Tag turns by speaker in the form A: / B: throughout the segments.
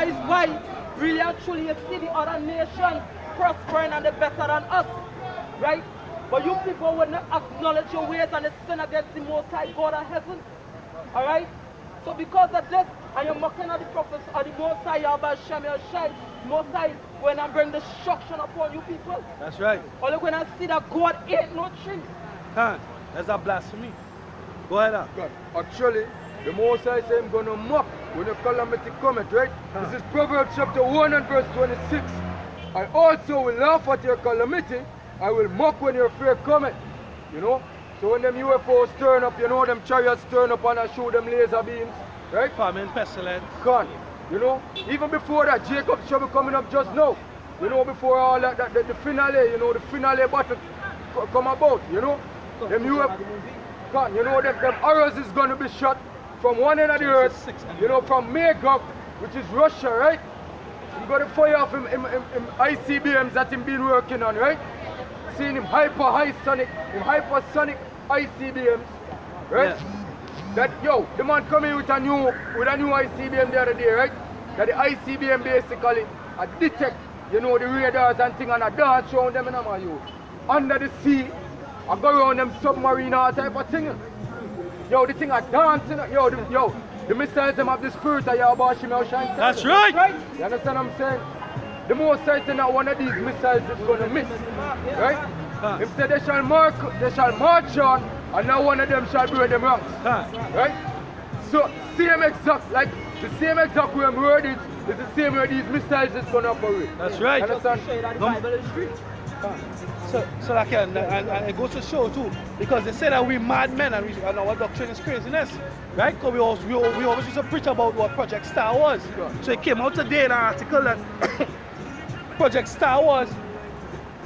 A: That is why really and truly you see the other nations prospering and they're better than us. Right? But you people will not acknowledge your ways and they sin against the Most High God of heaven. Alright? So because of this, and you're mocking at the prophets of the Most High, Yahweh Shem Yoshai, Most High, when I bring destruction upon you people.
B: That's right.
A: Or look when I see that God ain't no tree.
B: That's a blasphemy. Go ahead.
C: God. Actually, the Most High said I'm going to mock when the calamity cometh, right? This is Proverbs chapter 1 and verse 26. I also will laugh at your calamity. I will mock when your fear cometh. You know? So when them UFOs turn up, you know, them chariots turn up and I shoot them laser beams, right?
B: Famine, pestilence.
C: God, you know, even before that, Jacob's trouble coming up just now. You know, before all that, the finale, you know, the finale battle come about, you know. Them God, you know, them arrows is going to be shot from one end of the earth, you know, from Magog, which is Russia, right? You got to fire off him ICBMs that him been working on, right? Seeing him hypersonic ICBMs, right?
B: Yeah.
C: That the man coming with a new ICBM the other day, right? That the ICBM basically detect, you know, the radars and thing and a dance around them in you. Under the sea, I go around them submarine all type of thing. Yo, the thing are dancing. The missiles them have the spirit of Yahweh Shem Yoshai.
B: That's right.
C: You understand what I'm saying? The Most High said that one of these missiles is going to miss. Right? He said they shall march on, and now one of them shall break them ranks. Right? So, same exact way I'm word is the same way these missiles is going to operate.
B: That's right.
C: You understand?
B: So like, and it goes to show too, because they say that we madmen and our doctrine is craziness, right? Because we always used to preach about what Project Star was. So it came out today in an article that Project Star Wars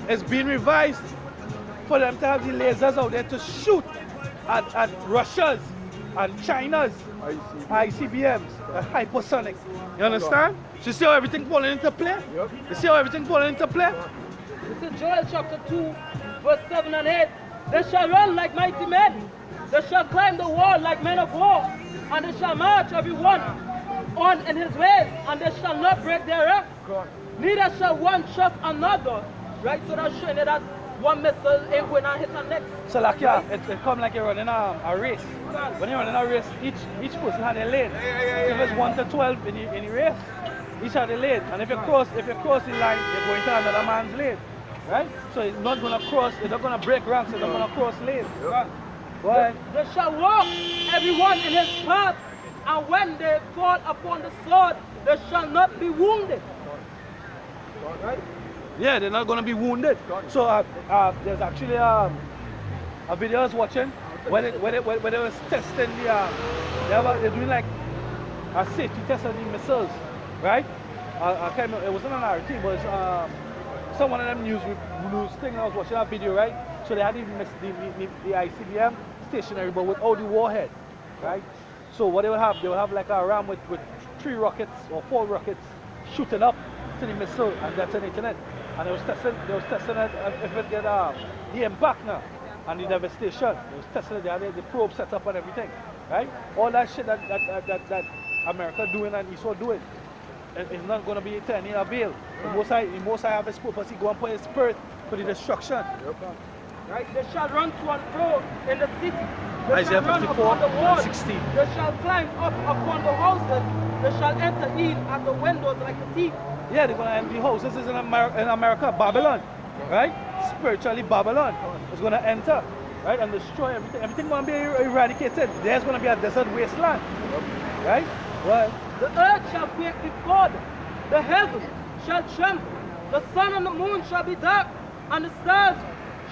B: is being revised for them to have the lasers out there to shoot at Russia's and China's ICBMs, hypersonic. You understand? So you see how everything falling into play?
C: Yep.
B: You see how everything falling into play?
A: This is Joel chapter 2, verse 7 and 8. They shall run like mighty men. They shall climb the wall like men of war. And they shall march every one on in his ways. And they shall not break their ranks. Neither shall one trust another. Right? So that's showing you that one missile ain't going to hit the next.
B: So like it come like you're running a race. When you're running a race, each person had a lane. If it's 1 to 12 in the race, each had a lane. And if you cross the line, you're going to another man's lane. Right? So it's not gonna cross, it's not gonna break ranks, it's not gonna cross lanes. Go ahead.
A: They shall walk everyone in his path, and when they fall upon the sword, they shall not be wounded. Right?
B: Yeah, they're not gonna be wounded. So there's actually a video I was watching when they was testing they're doing like a safety test of the missiles, right? I can't remember, it wasn't an RT, but it's some one of them news thing. I was watching that video, right? So they had the ICBM stationary, but without the warhead, right? So what they will have like a ram with 3 rockets or 4 rockets shooting up to the missile and detonating it. And they was testing it if it get the impact now and the devastation. They was testing it. They had the probe set up and everything, right? All that shit that America doing and Israel doing. It's not going to be to any avail. The Most High have his purpose. He go and put his spirit for the destruction.
A: Right? They shall run to and fro in the city.
B: Isaiah 54 and 16.
A: They shall climb up upon the houses. They shall enter in at the windows like a thief.
B: Yeah, they're going to enter the houses. This is in America, Babylon, right? Spiritually, Babylon is going to enter, right, and destroy everything. Everything going to be eradicated. There's going to be a desert wasteland, right? Right.
A: The earth shall quake before them. The heavens shall tremble. The sun and the moon shall be dark, and the stars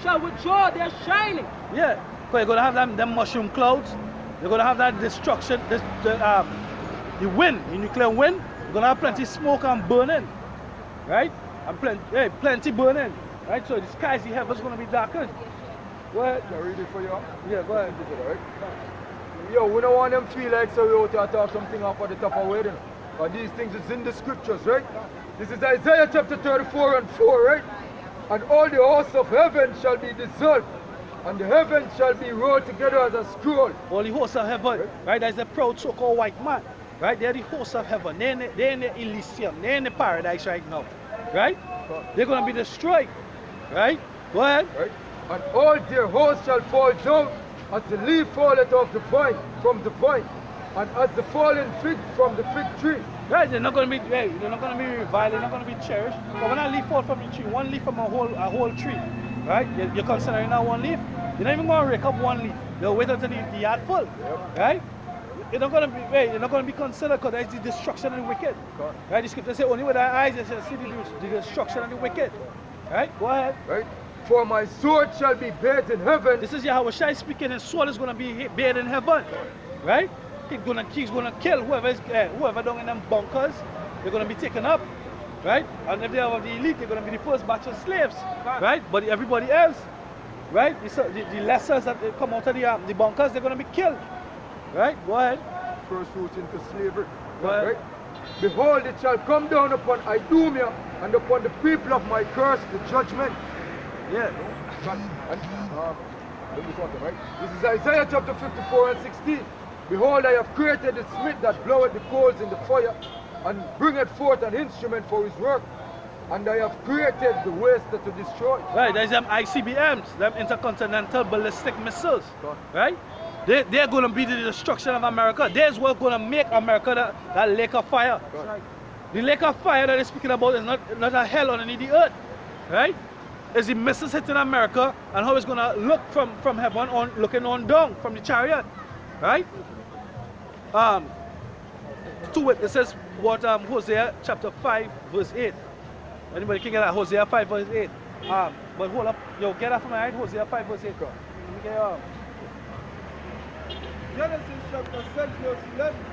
A: shall withdraw their shining.
B: Yeah, because you're going to have them mushroom clouds. You're going to have that destruction, the wind, the nuclear wind. You're going to have plenty smoke and burning, right? And plenty burning, right? So the skies, the heavens going to be darkened. Go ahead.
C: Can I read it for you?
B: Yeah, go ahead.
C: Right? Yo, we don't want them feel like so we out to talk something off at the top of the way, but these things is in the scriptures, right? This is Isaiah chapter 34 and 4, right? And all the hosts of heaven shall be dissolved, and the heavens shall be rolled together as a scroll.
B: All the hosts of heaven, right? There's a proud so-called white man, right? They're the hosts of heaven. They're in the Elysium. They're in the paradise right now, right? They're going to be destroyed, right? Go ahead.
C: Right? And all their hosts shall fall down as the leaf falleth off the vine, from the vine, and as the fallen fig from the fig tree.
B: Right, they're not going to be, they're not going to be reviled, they're not going to be cherished. But when a leaf falls from the tree, one leaf from a whole tree, right? You're considering that one leaf. You're not even going to rake up one leaf. They'll wait until the yard full, right? You're not going to be, you're not going to be considered because that's the destruction of the wicked, right? The scripture says only with our eyes they shall see the destruction of the wicked, right? Go ahead.
C: Right? For my sword shall be bathed in heaven.
B: This is Yahweh Shai speaking. His sword is going to be bathed in heaven, right? He's gonna kill whoever down in them bunkers. They're gonna be taken up, right? And if they are the elite, they're gonna be the first batch of slaves, right? But everybody else, right? The lessers that come out of the bunkers, they're gonna be killed, right? Go ahead.
C: First fruits into slavery.
B: Go ahead.
C: Right? Behold, it shall come down upon Idumea and upon the people of my curse, the judgment.
B: Yeah.
C: Let me talk, right? This is Isaiah chapter 54 and 16. Behold, I have created the smith that bloweth the coals in the fire, and bringeth forth an instrument for his work. And I have created the waster to destroy.
B: Right, there's them ICBMs, them intercontinental ballistic missiles, right? They're going to be the destruction of America. There's what's going to make America that lake of fire. The lake of fire that they're speaking about is not a hell underneath the earth, right? It's the missiles hitting America and how it's going to look from heaven on, looking on down from the chariot, right? To it, it says what Hosea chapter 5 verse 8. Anybody can get that? Hosea 5 verse 8. But hold up, yo, get that from my head. Hosea 5 verse 8. Let me get
D: Genesis chapter 6 verse 11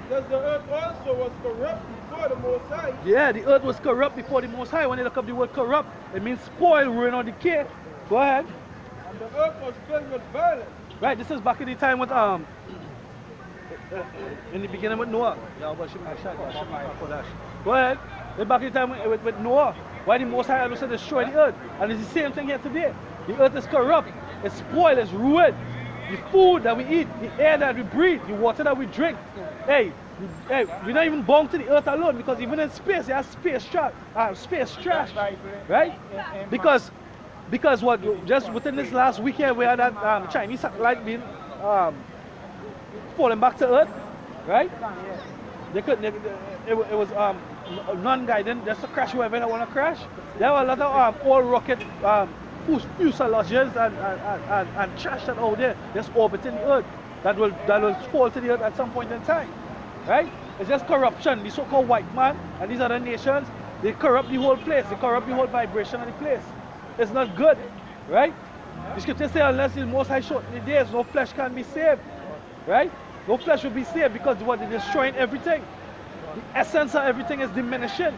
D: says the earth also was corrupt before the Most High.
B: Yeah, the earth was corrupt before the Most High. When they look up the word corrupt, it means spoil, ruin, or decay. Go ahead.
D: And the earth was filled with violence.
B: Right, this is back in the time with in the beginning with Noah. Go ahead. We're back in the time with Noah. Why the Most High also destroy the earth. And it's the same thing here today. The earth is corrupt. It's spoiled. It's ruined. The food that we eat, the air that we breathe, the water that we drink. Hey, we're not even bound to the earth alone, because even in space, there's space trash, right? Because what, just within this last weekend, we had that Chinese satellite being falling back to earth, right? It was non-guided, just to crash whoever they want to crash. There were a lot of old rocket fuselages and trash that out there just orbiting the earth that will fall to the earth at some point in time, right? It's just corruption. The so-called white man and these other nations, they corrupt the whole place. They corrupt the whole vibration of the place. It's not good, right? The scripture says unless the Most High shorten the days, no flesh can be saved, right? No flesh will be saved because what, they're destroying everything. The essence of everything is diminishing,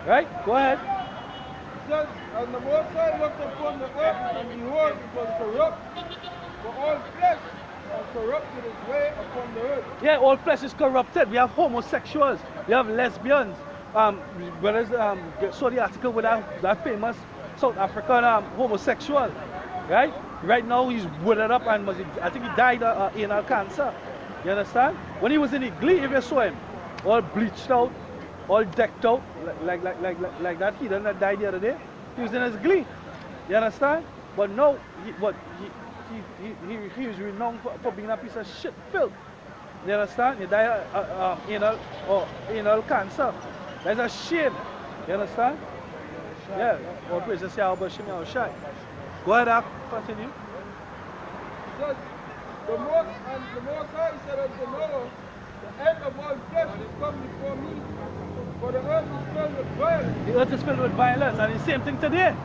B: right? Go ahead.
D: It says, and the Most High looked upon the earth, and behold, it was corrupt. For all flesh has corrupted its way upon the earth.
B: Yeah, all flesh is corrupted. We have homosexuals, we have lesbians. Brothers saw the article with that famous South African homosexual, right? Right now he's withered up and I think he died of anal cancer. You understand? When he was in the glee, if you saw him, all bleached out, all decked out, like that heathen that died the other day, he was in his glee. You understand? But no, he was renowned for being a piece of shit filth. You understand? He died of anal cancer. That's a shame. You understand? Yeah. All praises to Yahweh Shai Shai. Go ahead, Ak. Continue.
D: It says, the Most High said unto Noah, the end of all flesh is come before me, for the earth is filled with violence.
B: The earth is filled with violence, and the same thing today,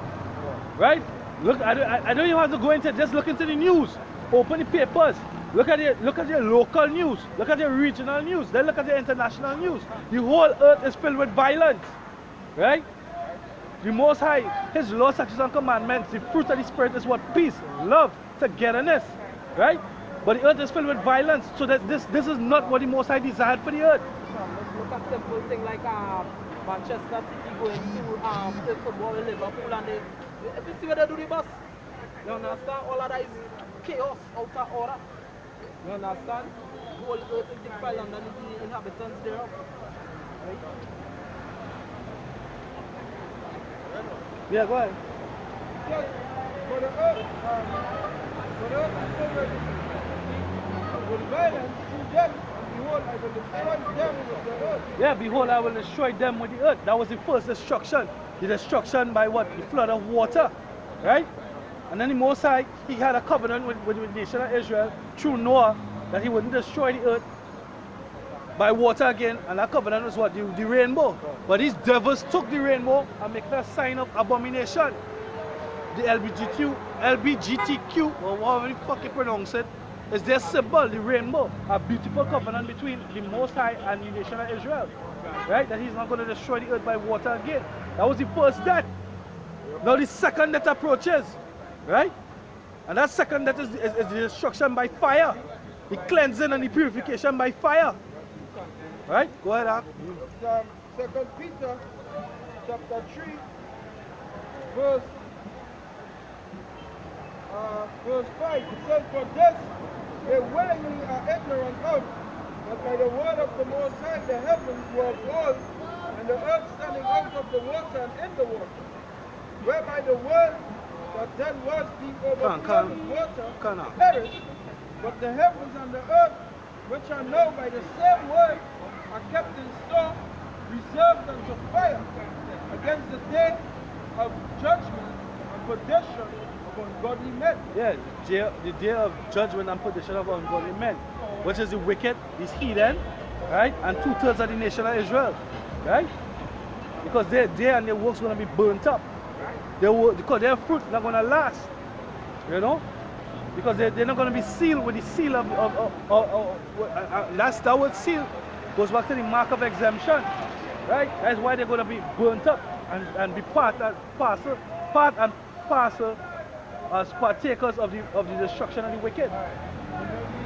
B: right? Look, I don't even have to go into, just look into the news. Open the papers. Look at your local news. Look at your regional news. Then look at the international news. The whole earth is filled with violence, right? The Most High, His laws, statutes, and commandments, the fruit of the Spirit is what? Peace, love, togetherness, right? But the earth is filled with violence, so that this is not what the Most High desired for the earth.
A: Let's look at simple things like Manchester City going to play football with Liverpool, and if you see where they do the bus, you understand? All of that is chaos, out of order. You understand? whole earth is defiled and the inhabitants thereof. Right?
B: Yeah, go ahead.
D: Because for the earth is already with violence through them, and behold, I will destroy them with the earth.
B: Yeah, behold, I will destroy them with the earth. That was the first destruction. The destruction by what? The flood of water. Right? And then the Most High, he had a covenant with the nation of Israel through Noah that he wouldn't destroy the earth by water again. And that covenant was what? The rainbow. But these devils took the rainbow and make it a sign of abomination. The LBGTQ, or however you fucking pronounce it, is their symbol, the rainbow. A beautiful covenant between the Most High and the nation of Israel. Right? That he's not going to destroy the earth by water again. That was the first death. Now the second death approaches. Right? And that second death is the destruction by fire. The cleansing and the purification by fire. Right? Go ahead, Ak.
D: 2 Peter chapter 3, verse 5. It says, for this they willingly are ignorant of, that by the word of the Most High the heavens were void, and the earth standing out of the water and in the water, whereby the world that then was being overflowed with water perished, but the heavens and the earth, which are now by the same word, are kept in store, reserved unto fire, against the day of judgment and perdition of ungodly men.
B: Yeah, the day of judgment and perdition of ungodly men, which is the wicked, these heathen, right? And 2/3 of the nation of Israel, right? Because they and their works going to be burnt up. Because their fruit not going to last, you know? Because they're not going to be sealed with the seal of that word seal goes back to the mark of exemption, right? That's why they're going to be burnt up and be part and parcel as partakers of the destruction of the wicked.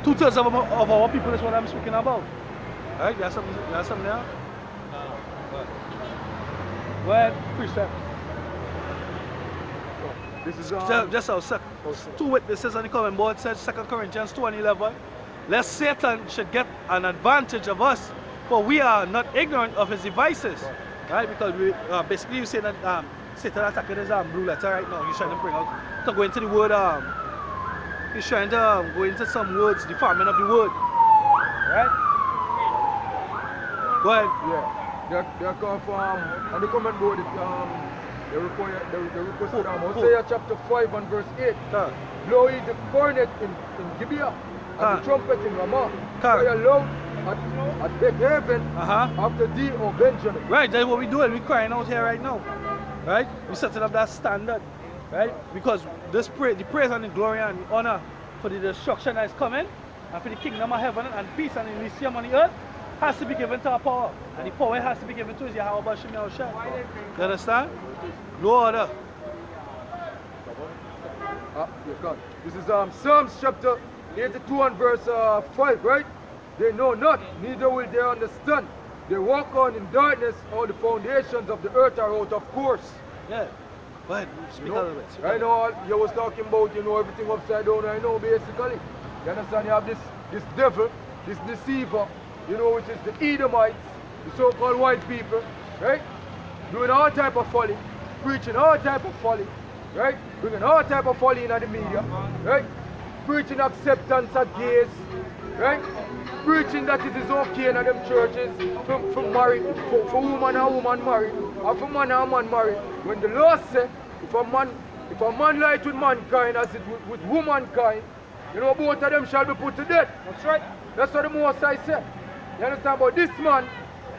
B: 2/3 of our people is what I'm speaking about. Right? There's something there? Go ahead, preach that.
C: This is
B: Just our two witnesses on the comment board said 2 Corinthians 2:11. Lest Satan should get an advantage of us, for we are not ignorant of his devices. Right? Because we basically you say that Satan attacking his blue letter right now. He's trying to bring out to go into the word he's trying to go into some words, the farming of the word. Right? Go ahead.
C: Yeah. They come from on the comment board they requested Hosea chapter 5 and verse 8. Blow ye the cornet in Gibeah, and the trumpet in Ramah. Cry aloud at Beth-haven after thee, O Benjamin.
B: Right, that's what we're doing. We're crying out here right now. Right? We're setting up that standard. Right? Because the praise and the glory and the honor for the destruction that is coming, and for the kingdom of heaven and peace and Elysium on the earth has to be given to our power. And the power has to be given to us Yahweh Bashim Yahushua. You understand? No other.
C: This is Psalms chapter 82 and verse 5, right? They know not, neither will they understand. They walk on in darkness, all the foundations of the earth are out of course.
B: Yeah. Go ahead, speak a little bit.
C: Right now, you was talking about, everything upside down right now, basically. You understand? You have this devil, this deceiver, which is the Edomites, the so-called white people, right? Doing all type of folly, preaching all type of folly, right? Bringing all type of folly in the media, right? Preaching acceptance of gays, right? Preaching that it is okay in them churches for married, for woman and woman married, or for man and man married. When the law says, if a man lies with mankind as it with womankind, both of them shall be put to death. That's right. That's what the Most High said. You understand? But this man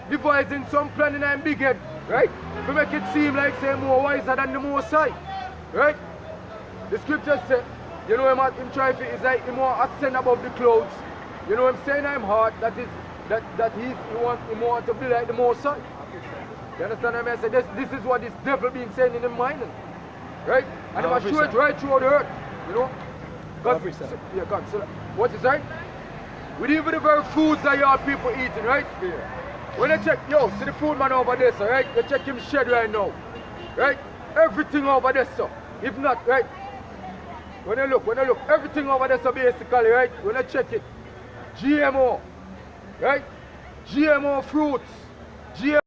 C: devising some plan in his big head, right? To make it seem like say more wiser than the Most High, right? The scriptures say, him try to, it's like he more ascend above the clouds. I'm saying I'm hard, that he want to be like the Most High. You understand what I mean? I say this is what this devil been saying in the mind. Right? And I'm sure it right through the earth. God, so what is right? With even the very foods that your people eating, right? When you check, see the food man over there, so, right? You check him shed right now. Right? Everything over there, so. If not, right? When you look, everything over there, so basically, right? When you check it, GMO, right? GMO fruits, GMO